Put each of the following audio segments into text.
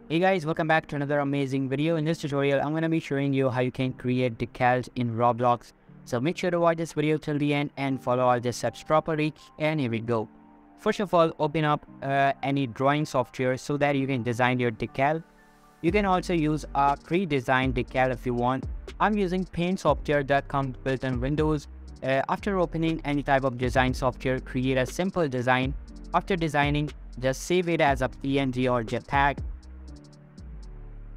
Hey guys, welcome back to another amazing video. In this tutorial, I'm going to be showing you how you can create decals in Roblox. So make sure to watch this video till the end and follow all the steps properly. And here we go. First of all, open up any drawing software so that you can design your decal. You can also use a pre-designed decal if you want. I'm using Paint software that comes built in Windows. After opening any type of design software, create a simple design. After designing, just save it as a PNG or JPEG.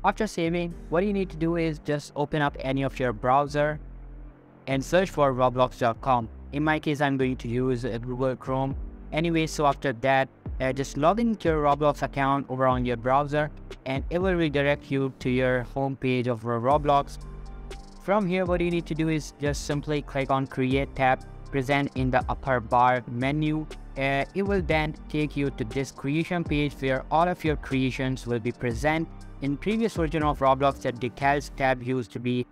After saving, what you need to do is just open up any of your browser and search for roblox.com. In my case, I'm going to use Google Chrome. Anyway, so after that, just log into your Roblox account over on your browser and it will redirect you to your home page of Roblox. From here, what you need to do is just simply click on Create tab, present in the upper bar menu. It will then take you to this creation page where all of your creations will be present. In previous version of Roblox, the decals tab used to be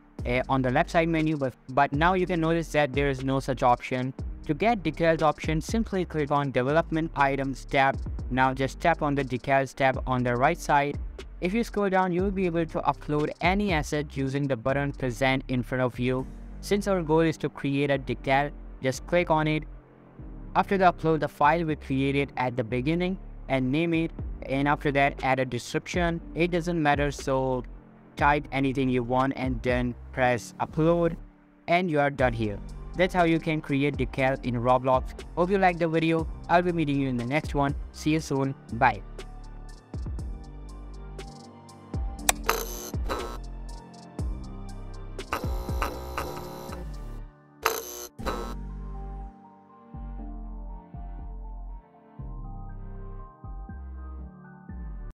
on the left side menu, but now you can notice that there is no such option. To get decals option, simply click on Development Items tab. Now just tap on the decals tab on the right side. If you scroll down, you will be able to upload any asset using the button present in front of you. Since our goal is to create a decal, just click on it. After the upload, the file we created at the beginning and name it, and after that add a description. It doesn't matter, so type anything you want and then press upload and you are done here. That's how you can create decal in Roblox. Hope you liked the video. I'll be meeting you in the next one. See you soon. Bye.